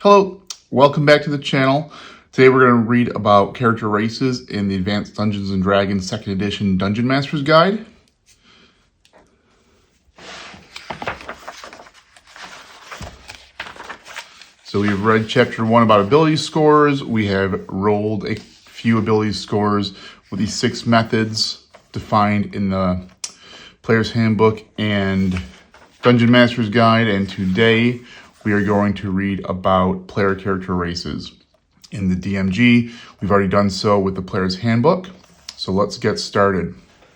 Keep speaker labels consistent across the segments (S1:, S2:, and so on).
S1: Hello, welcome back to the channel. Today we're going to read about character races in the Advanced Dungeons & Dragons 2nd Edition Dungeon Master's Guide. So we've read Chapter 1 about ability scores. We have rolled a few ability scores with these 6 methods defined in the Player's Handbook and Dungeon Master's Guide, and today we are going to read about player character races. In the DMG, we've already done so with the Player's Handbook, so let's get started.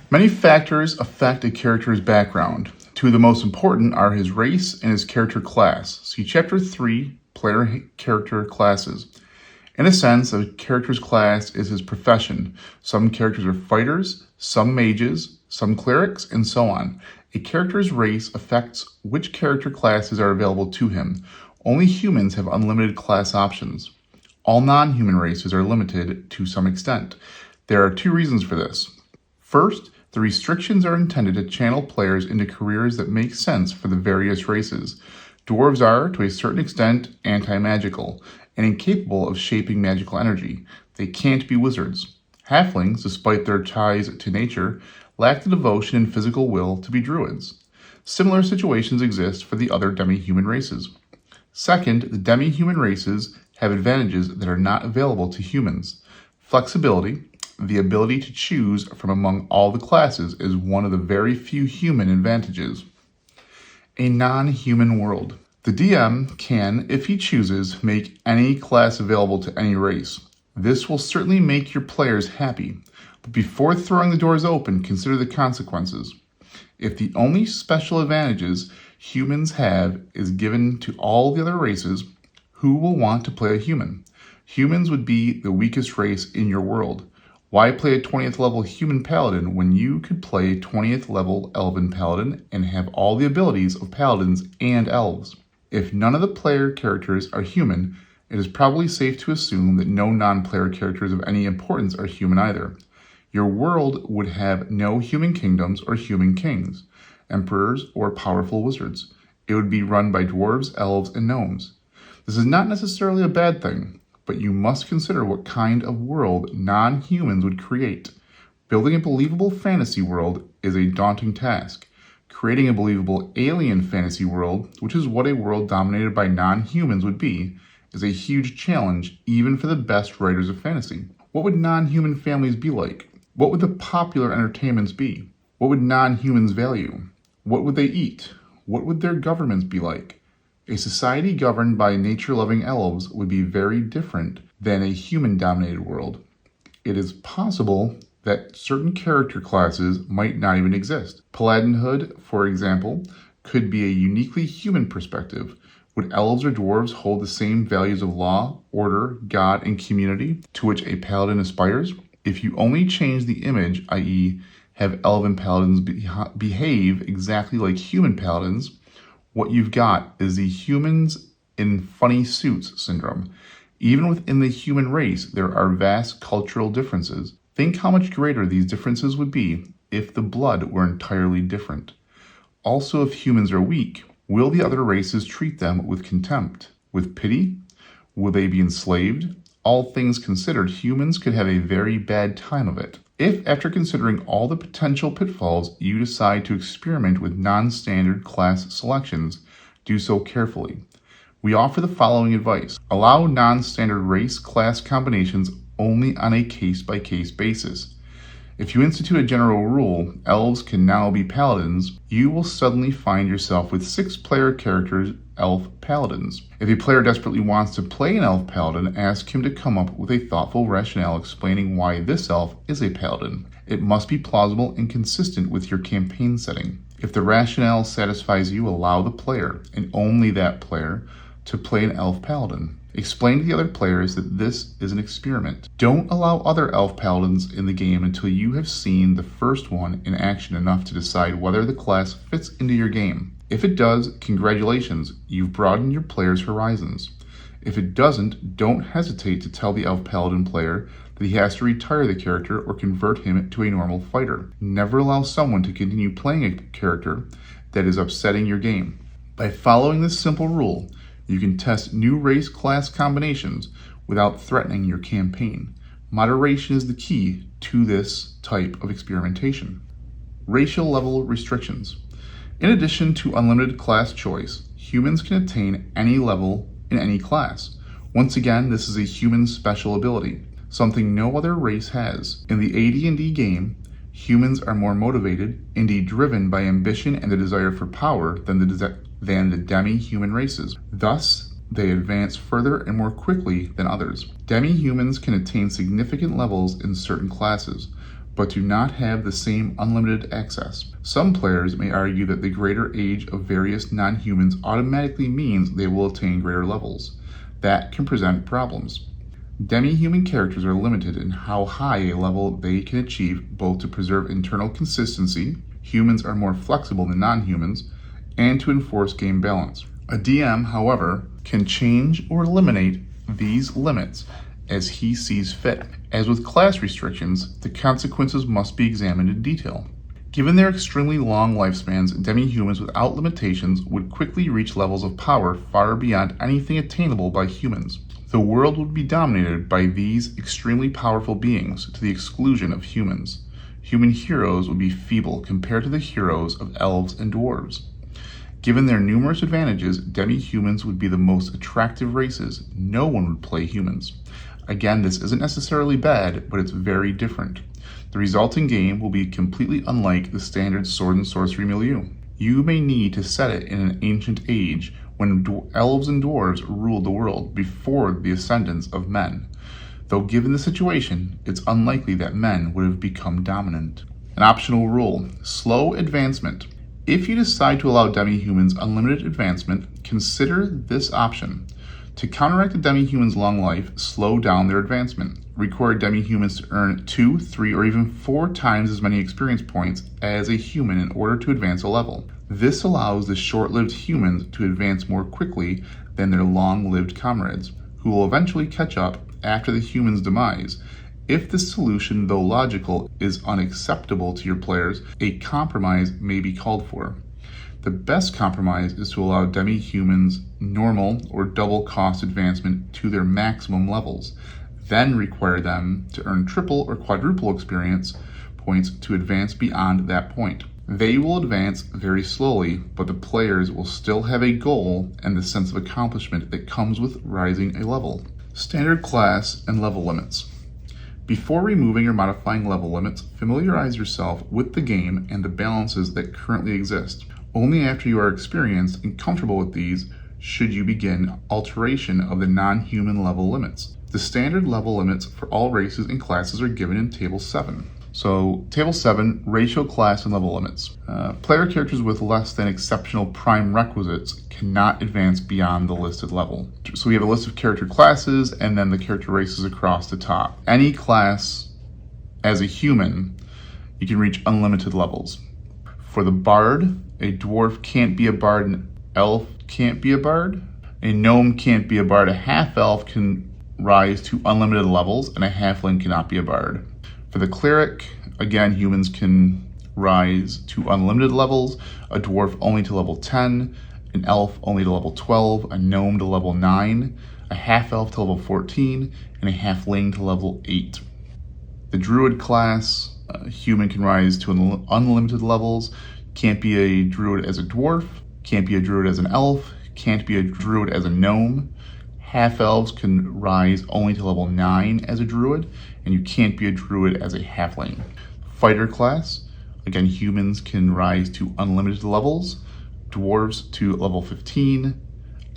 S1: Many factors affect a character's background. 2 of the most important are his race and his character class. See Chapter 3, Player Character Classes. In a sense, a character's class is his profession. Some characters are fighters, some mages, some clerics, and so on. A character's race affects which character classes are available to him. Only humans have unlimited class options. All non-human races are limited to some extent. There are 2 reasons for this. First, the restrictions are intended to channel players into careers that make sense for the various races. Dwarves are, to a certain extent, anti-magical and incapable of shaping magical energy. They can't be wizards. Halflings, despite their ties to nature, lack the devotion and physical will to be druids. Similar situations exist for the other demi-human races. Second, the demi-human races have advantages that are not available to humans. Flexibility, the ability to choose from among all the classes, is one of the very few human advantages. A non-human world. The DM can, if he chooses, make any class available to any race. This will certainly make your players happy. But before throwing the doors open, consider the consequences. If the only special advantages humans have is given to all the other races, who will want to play a human? Humans would be the weakest race in your world. Why play a 20th level human paladin when you could play a 20th level elven paladin and have all the abilities of paladins and elves? If none of the player characters are human, it is probably safe to assume that no non-player characters of any importance are human either. Your world would have no human kingdoms or human kings, emperors, or powerful wizards. It would be run by dwarves, elves, and gnomes. This is not necessarily a bad thing, but you must consider what kind of world non-humans would create. Building a believable fantasy world is a daunting task. Creating a believable alien fantasy world, which is what a world dominated by non-humans would be, is a huge challenge even for the best writers of fantasy. What would non-human families be like? What would the popular entertainments be? What would non-humans value? What would they eat? What would their governments be like? A society governed by nature-loving elves would be very different than a human-dominated world. It is possible that certain character classes might not even exist. Paladinhood, for example, could be a uniquely human perspective. Would elves or dwarves hold the same values of law, order, God, and community to which a paladin aspires? If you only change the image, i.e., have elven paladins behave exactly like human paladins, what you've got is the humans in funny suits syndrome. Even within the human race, there are vast cultural differences. Think how much greater these differences would be if the blood were entirely different. Also, if humans are weak, will the other races treat them with contempt? With pity? Will they be enslaved? All things considered, humans could have a very bad time of it. If, after considering all the potential pitfalls, you decide to experiment with non-standard class selections, do so carefully. We offer the following advice. Allow non-standard race class combinations only on a case-by-case basis. If you institute a general rule, elves can now be paladins, you will suddenly find yourself with 6 player characters, elf paladins. If a player desperately wants to play an elf paladin, ask him to come up with a thoughtful rationale explaining why this elf is a paladin. It must be plausible and consistent with your campaign setting. If the rationale satisfies you, allow the player, and only that player, to play an elf paladin. Explain to the other players that this is an experiment. Don't allow other elf paladins in the game until you have seen the first one in action enough to decide whether the class fits into your game. If it does, congratulations, you've broadened your players' horizons. If it doesn't, don't hesitate to tell the elf paladin player that he has to retire the character or convert him to a normal fighter. Never allow someone to continue playing a character that is upsetting your game. By following this simple rule, You can test new race class combinations without threatening your campaign. Moderation is the key to this type of experimentation. Racial level restrictions. In addition to unlimited class choice, humans can attain any level in any class. Once again, this is a human special ability, something no other race has. In the AD&D game, humans are more motivated, indeed driven by ambition and the desire for power than the demi-human races. Thus, they advance further and more quickly than others. Demi-humans can attain significant levels in certain classes, but do not have the same unlimited access. Some players may argue that the greater age of various non-humans automatically means they will attain greater levels. That can present problems. Demi-human characters are limited in how high a level they can achieve, both to preserve internal consistency, humans are more flexible than non-humans, and to enforce game balance. A DM, however, can change or eliminate these limits as he sees fit. As with class restrictions, the consequences must be examined in detail. Given their extremely long lifespans, demi-humans without limitations would quickly reach levels of power far beyond anything attainable by humans. The world would be dominated by these extremely powerful beings to the exclusion of humans. Human heroes would be feeble compared to the heroes of elves and dwarves. Given their numerous advantages, demi-humans would be the most attractive races. No one would play humans. Again, this isn't necessarily bad, but it's very different. The resulting game will be completely unlike the standard sword and sorcery milieu. You may need to set it in an ancient age when elves and dwarves ruled the world before the ascendance of men. Though given the situation, it's unlikely that men would have become dominant. An optional rule: slow advancement. If you decide to allow demi-humans unlimited advancement, consider this option. To counteract the demi-human's long life, slow down their advancement. Require demi-humans to earn 2, 3, or even 4 times as many experience points as a human in order to advance a level. This allows the short-lived humans to advance more quickly than their long-lived comrades, who will eventually catch up after the human's demise. If this solution, though logical, is unacceptable to your players, a compromise may be called for. The best compromise is to allow demi-humans normal or double cost advancement to their maximum levels, then require them to earn triple or quadruple experience points to advance beyond that point. They will advance very slowly, but the players will still have a goal and the sense of accomplishment that comes with rising a level. Standard class and level limits. Before removing or modifying level limits, familiarize yourself with the game and the balances that currently exist. Only after you are experienced and comfortable with these should you begin alteration of the non-human level limits. The standard level limits for all races and classes are given in Table 7. So, Table 7, Racial, Class, and Level Limits. Player characters with less than exceptional prime requisites cannot advance beyond the listed level. So we have a list of character classes and then the character races across the top. Any class, as a human, you can reach unlimited levels. For the bard, a dwarf can't be a bard, an elf can't be a bard, a gnome can't be a bard, a half-elf can rise to unlimited levels, and a halfling cannot be a bard. For the cleric, again, humans can rise to unlimited levels, a dwarf only to level 10, an elf only to level 12, a gnome to level 9, a half-elf to level 14, and a halfling to level 8. The druid class, human can rise to unlimited levels, can't be a druid as a dwarf, can't be a druid as an elf, can't be a druid as a gnome. Half-elves can rise only to level 9 as a druid, and you can't be a druid as a halfling. Fighter class, again, humans can rise to unlimited levels, dwarves to level 15,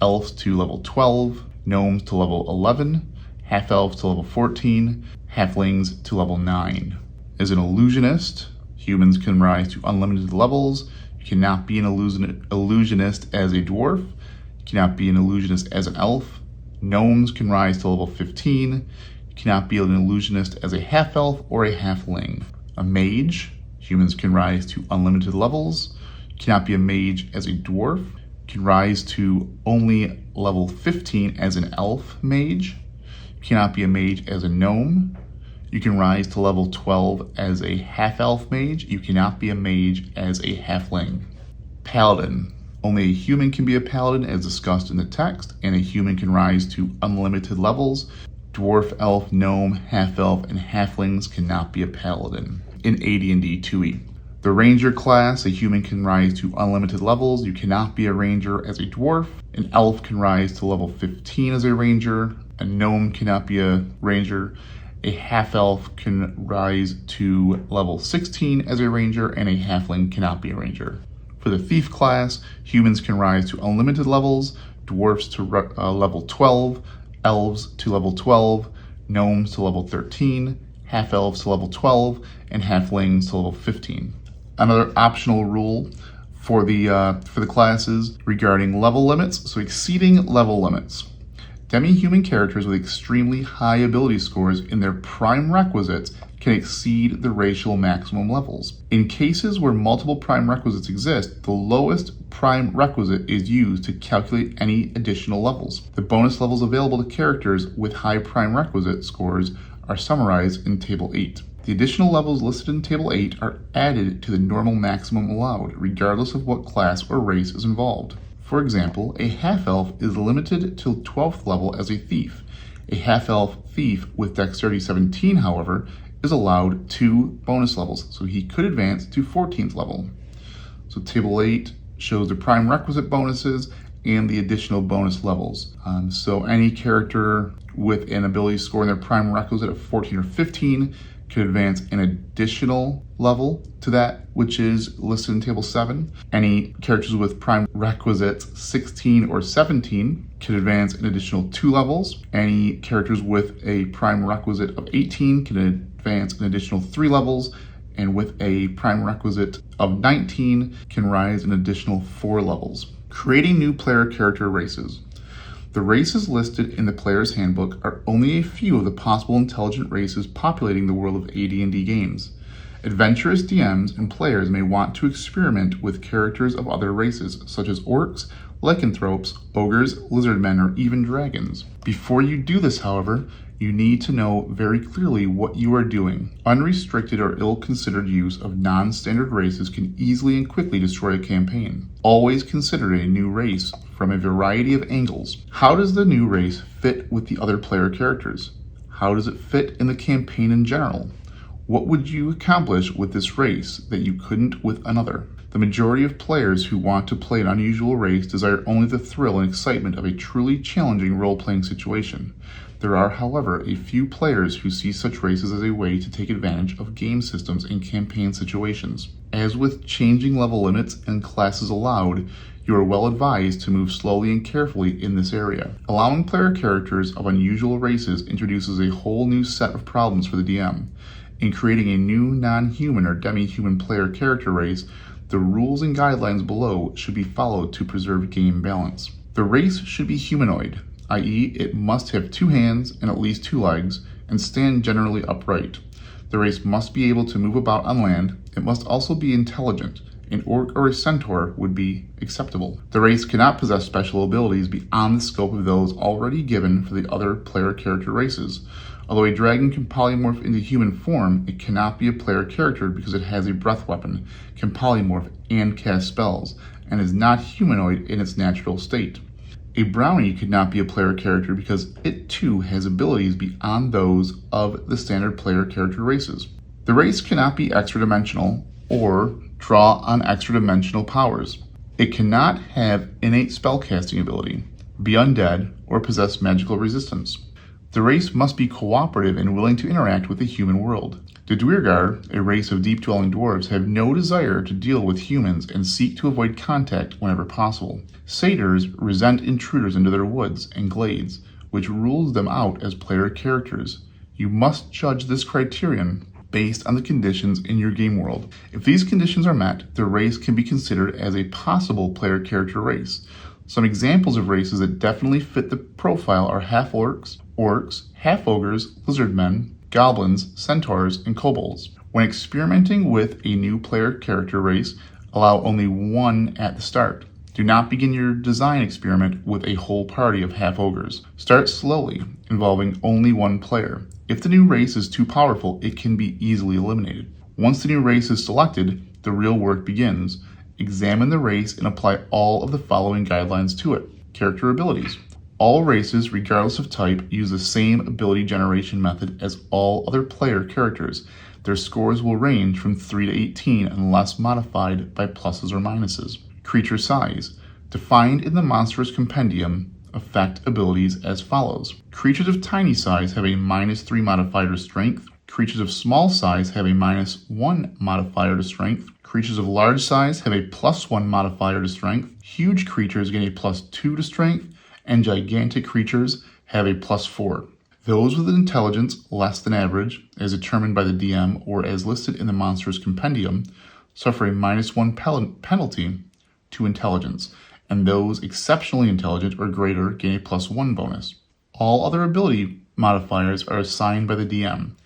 S1: elves to level 12, gnomes to level 11, half-elves to level 14, halflings to level 9. As an illusionist, humans can rise to unlimited levels. You cannot be an illusionist as a dwarf. You cannot be an illusionist as an elf. Gnomes can rise to level 15. You cannot be an illusionist as a half-elf or a halfling. A mage, humans can rise to unlimited levels. You cannot be a mage as a dwarf. You can rise to only level 15 as an elf mage. You cannot be a mage as a gnome. You can rise to level 12 as a half-elf mage. You cannot be a mage as a halfling. Paladin. Only a human can be a paladin as discussed in the text, and a human can rise to unlimited levels. Dwarf, elf, gnome, half-elf, and halflings cannot be a paladin in AD&D 2e. The ranger class, a human can rise to unlimited levels. You cannot be a ranger as a dwarf. An elf can rise to level 15 as a ranger. A gnome cannot be a ranger. A half-elf can rise to level 16 as a ranger, and a halfling cannot be a ranger. For the thief class, humans can rise to unlimited levels. Dwarfs to level 12. Elves to level 12. Gnomes to level 13. Half-elves to level 12. And halflings to level 15. Another optional rule for the classes regarding level limits, so exceeding level limits. Demi-human characters with extremely high ability scores in their prime requisites can exceed the racial maximum levels. In cases where multiple prime requisites exist, the lowest prime requisite is used to calculate any additional levels. The bonus levels available to characters with high prime requisite scores are summarized in Table 8. The additional levels listed in Table 8 are added to the normal maximum allowed, regardless of what class or race is involved. For example, a half-elf is limited to 12th level as a thief. A half-elf thief with Dexterity 17, however, is allowed 2 bonus levels, so he could advance to 14th level. So Table 8 shows the prime requisite bonuses and the additional bonus levels. So any character with an ability score in their prime requisite of 14 or 15 could advance an additional level to that which is listed in Table 7. Any characters with prime requisites 16 or 17 could advance an additional 2 levels. Any characters with a prime requisite of 18 can advance an additional 3 levels, and with a prime requisite of 19 can rise an additional 4 levels. Creating new player character races. The races listed in the player's handbook are only a few of the possible intelligent races populating the world of AD&D games. Adventurous DMs and players may want to experiment with characters of other races, such as orcs, lycanthropes, ogres, lizardmen, or even dragons. Before you do this, however, you need to know very clearly what you are doing. Unrestricted or ill-considered use of non-standard races can easily and quickly destroy a campaign. Always consider a new race from a variety of angles. How does the new race fit with the other player characters? How does it fit in the campaign in general? What would you accomplish with this race that you couldn't with another? The majority of players who want to play an unusual race desire only the thrill and excitement of a truly challenging role-playing situation. There are, however, a few players who see such races as a way to take advantage of game systems in campaign situations. As with changing level limits and classes allowed, you are well advised to move slowly and carefully in this area. Allowing player characters of unusual races introduces a whole new set of problems for the DM. In creating a new non-human or demi-human player character race, the rules and guidelines below should be followed to preserve game balance. The race should be humanoid, i.e. it must have 2 hands and at least 2 legs, and stand generally upright. The race must be able to move about on land. It must also be intelligent. An orc or a centaur would be acceptable. The race cannot possess special abilities beyond the scope of those already given for the other player character races. Although a dragon can polymorph into human form, it cannot be a player character because it has a breath weapon, can polymorph and cast spells, and is not humanoid in its natural state. A brownie could not be a player character because it too has abilities beyond those of the standard player character races. The race cannot be extra-dimensional or draw on extra-dimensional powers. It cannot have innate spellcasting ability, be undead, or possess magical resistance. The race must be cooperative and willing to interact with the human world. The Duergar, a race of deep-dwelling dwarves, have no desire to deal with humans and seek to avoid contact whenever possible. Satyrs resent intruders into their woods and glades, which rules them out as player characters. You must judge this criterion based on the conditions in your game world. If these conditions are met, the race can be considered as a possible player character race. Some examples of races that definitely fit the profile are half-orcs, orcs, half-ogres, lizardmen, goblins, centaurs, and kobolds. When experimenting with a new player character race, allow only one at the start. Do not begin your design experiment with a whole party of half-ogres. Start slowly, involving only one player. If the new race is too powerful, it can be easily eliminated. Once the new race is selected, the real work begins. Examine the race and apply all of the following guidelines to it. Character abilities. All races, regardless of type, use the same ability generation method as all other player characters. Their scores will range from 3 to 18 unless modified by pluses or minuses. Creature size. Defined in the Monsters Compendium, affect abilities as follows. Creatures of tiny size have a -3 modifier to strength. Creatures of small size have a -1 modifier to strength. Creatures of large size have a +1 modifier to strength. Huge creatures gain a +2 to strength, and gigantic creatures have a +4. Those with intelligence less than average, as determined by the DM or as listed in the Monsters Compendium, suffer a -1 penalty to intelligence, and those exceptionally intelligent or greater gain a +1 bonus. All other ability modifiers are assigned by the DM.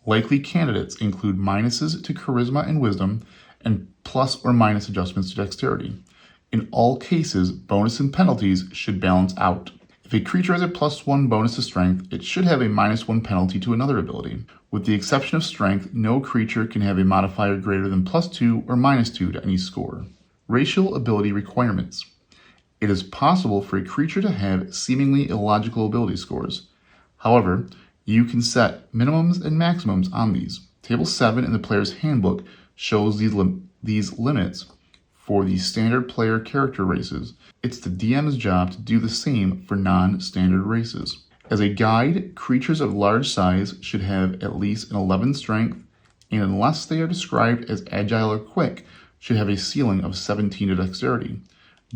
S1: Likely candidates include minuses to charisma and wisdom, and plus or minus adjustments to dexterity. In all cases, bonus and penalties should balance out. If a creature has a +1 bonus to strength, it should have a -1 penalty to another ability. With the exception of strength, no creature can have a modifier greater than +2 or -2 to any score. Racial ability requirements. It is possible for a creature to have seemingly illogical ability scores. However, you can set minimums and maximums on these. Table 7 in the player's handbook shows these limits for the standard player character races. It's the DM's job to do the same for non-standard races. As a guide, creatures of large size should have at least an 11 strength, and unless they are described as agile or quick, should have a ceiling of 17 to dexterity.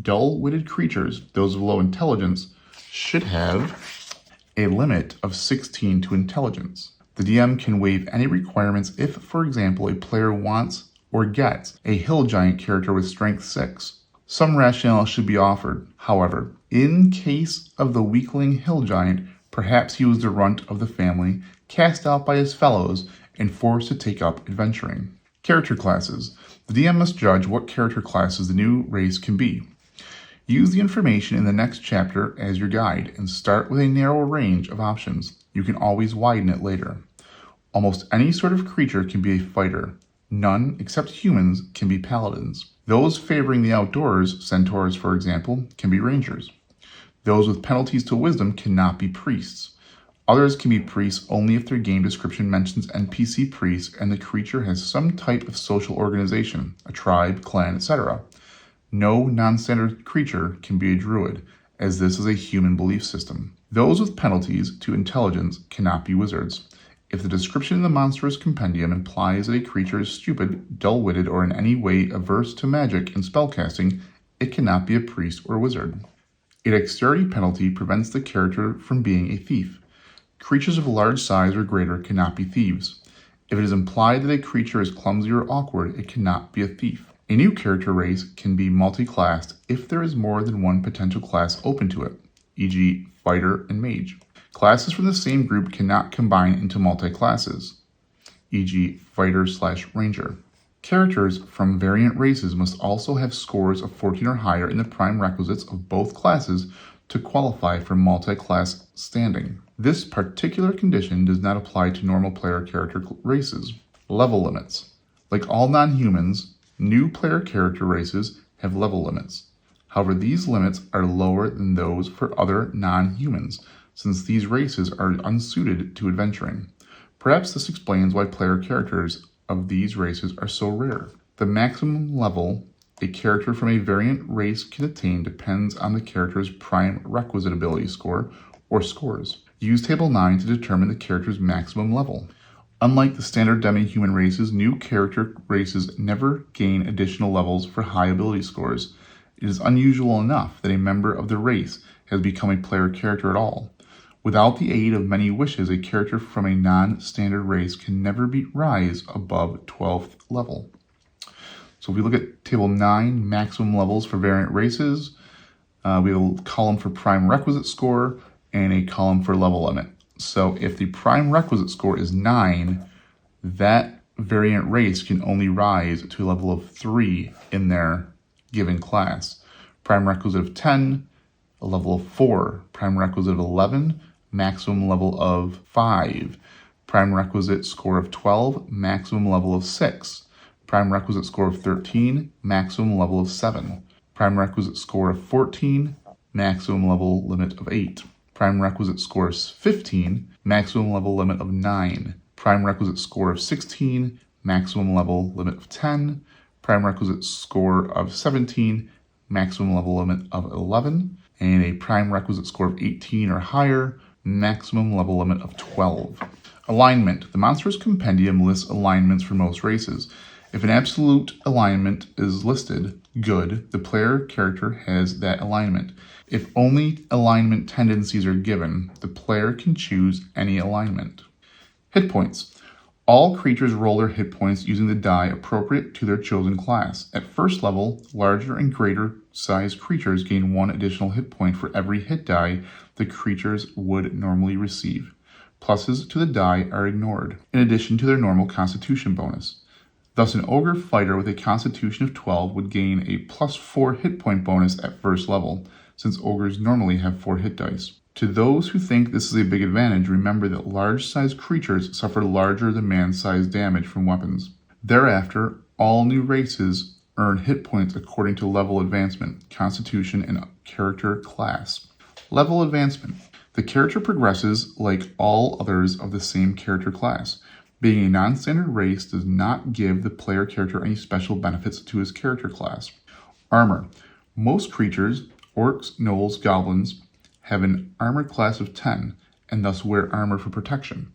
S1: Dull-witted creatures, those of low intelligence, should have a limit of 16 to intelligence. The DM can waive any requirements if, for example, a player wants or gets a hill giant character with strength 6. Some rationale should be offered. However, in case of the weakling hill giant, perhaps he was the runt of the family, cast out by his fellows, and forced to take up adventuring. Character classes. The DM must judge what character classes the new race can be. Use the information in the next chapter as your guide and start with a narrow range of options. You can always widen it later. Almost any sort of creature can be a fighter. None, except humans, can be paladins. Those favoring the outdoors, centaurs for example, can be rangers. Those with penalties to wisdom cannot be priests. Others can be priests only if their game description mentions NPC priests and the creature has some type of social organization, a tribe, clan, etc. No non-standard creature can be a druid, as this is a human belief system. Those with penalties to intelligence cannot be wizards. If the description in the Monsters Compendium implies that a creature is stupid, dull-witted, or in any way averse to magic and spellcasting, it cannot be a priest or wizard. A dexterity penalty prevents the character from being a thief. Creatures of large size or greater cannot be thieves. If it is implied that a creature is clumsy or awkward, it cannot be a thief. A new character race can be multi-classed if there is more than one potential class open to it, e.g. fighter and mage. Classes from the same group cannot combine into multi-classes, e.g. fighter/ranger. Characters from variant races must also have scores of 14 or higher in the prime requisites of both classes to qualify for multi-class standing. This particular condition does not apply to normal player character races. Level limits. Like all non-humans, new player character races have level limits. However, these limits are lower than those for other non-humans, since these races are unsuited to adventuring. Perhaps this explains why player characters of these races are so rare. The maximum level a character from a variant race can attain depends on the character's prime requisite ability score, or scores. Use Table 9 to determine the character's maximum level. Unlike the standard demi-human races, new character races never gain additional levels for high ability scores. It is unusual enough that a member of the race has become a player character at all. Without the aid of many wishes, a character from a non-standard race can never rise above 12th level. So if we look at Table 9, maximum levels for variant races, we have a column for prime requisite score and a column for level limit. So if the prime requisite score is 9, that variant race can only rise to a level of 3 in their given class. Prime requisite of 10, a level of 4. Prime requisite of 11, maximum level of 5. Prime requisite score of 12, maximum level of 6. Prime requisite score of 13, maximum level of 7. Prime requisite score of 14, maximum level limit of 8. Prime requisite score of 15, maximum level limit of 9. Prime requisite score of 16, maximum level limit of 10. Prime requisite score of 17, maximum level limit of 11. And a prime requisite score of 18 or higher, maximum level limit of 12. Alignment. The Monstrous Compendium lists alignments for most races. If an absolute alignment is listed, good, the player character has that alignment. If only alignment tendencies are given, the player can choose any alignment. Hit points. All creatures roll their hit points using the die appropriate to their chosen class. At first level, larger and greater sized creatures gain 1 additional hit point for every hit die the creatures would normally receive. Pluses to the die are ignored, in addition to their normal constitution bonus. Thus, an ogre fighter with a constitution of 12 would gain a +4 hit point bonus at first level, since ogres normally have 4 hit dice. To those who think this is a big advantage, remember that large-sized creatures suffer larger than man-sized damage from weapons. Thereafter, all new races earn hit points according to level advancement, constitution, and character class. Level advancement. The character progresses like all others of the same character class. Being a non-standard race does not give the player character any special benefits to his character class. Armor. Most creatures, orcs, gnolls, goblins, have an armor class of 10, and thus wear armor for protection.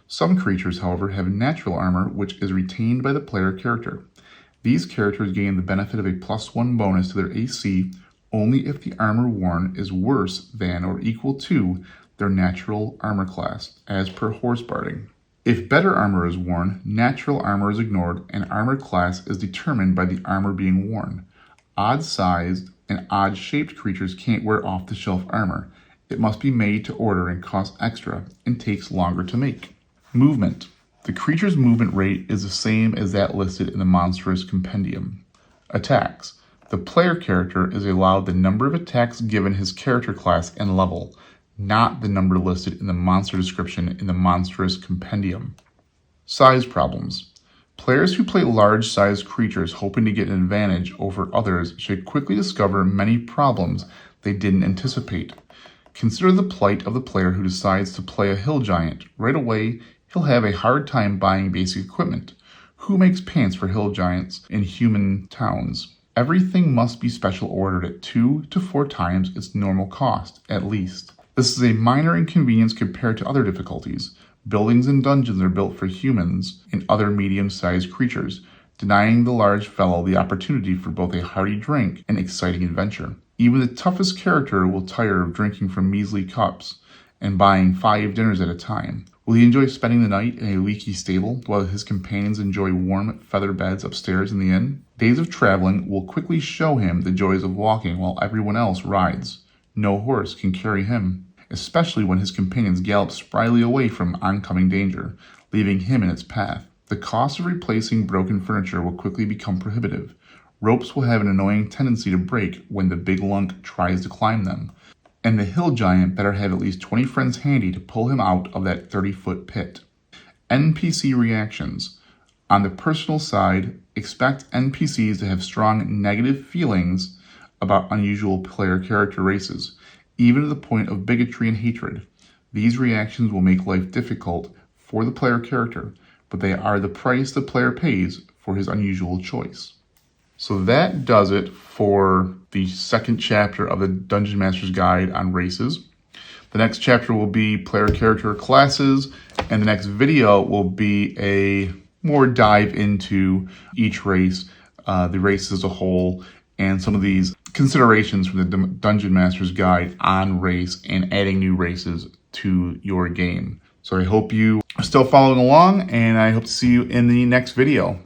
S1: Some creatures, however, have natural armor, which is retained by the player character. These characters gain the benefit of a +1 bonus to their AC only if the armor worn is worse than or equal to their natural armor class, as per horse barding. If better armor is worn, natural armor is ignored, and armor class is determined by the armor being worn. Odd-sized and odd-shaped creatures can't wear off-the-shelf armor. It must be made to order and costs extra, and takes longer to make. Movement. The creature's movement rate is the same as that listed in the Monstrous Compendium. Attacks. The player character is allowed the number of attacks given his character class and level, not the number listed in the monster description in the Monstrous Compendium. Size problems. Players who play large-sized creatures hoping to get an advantage over others should quickly discover many problems they didn't anticipate. Consider the plight of the player who decides to play a hill giant. Right away, he'll have a hard time buying basic equipment. Who makes pants for hill giants in human towns? Everything must be special ordered at 2 to 4 times its normal cost, at least. This is a minor inconvenience compared to other difficulties. Buildings and dungeons are built for humans and other medium-sized creatures, denying the large fellow the opportunity for both a hearty drink and exciting adventure. Even the toughest character will tire of drinking from measly cups and buying 5 dinners at a time. Will he enjoy spending the night in a leaky stable while his companions enjoy warm feather beds upstairs in the inn? Days of traveling will quickly show him the joys of walking while everyone else rides. No horse can carry him, especially when his companions gallop spryly away from oncoming danger, leaving him in its path. The cost of replacing broken furniture will quickly become prohibitive. Ropes will have an annoying tendency to break when the big lunk tries to climb them, and the hill giant better have at least 20 friends handy to pull him out of that 30-foot pit. NPC reactions. On the personal side, expect NPCs to have strong negative feelings about unusual player character races, even to the point of bigotry and hatred. These reactions will make life difficult for the player character, but they are the price the player pays for his unusual choice. So that does it for the second chapter of the Dungeon Master's Guide on Races. The next chapter will be player character classes, and the next video will be a more dive into each race, the race as a whole, and some of these considerations from the Dungeon Master's Guide on race and adding new races to your game. So I hope you are still following along, and I hope to see you in the next video.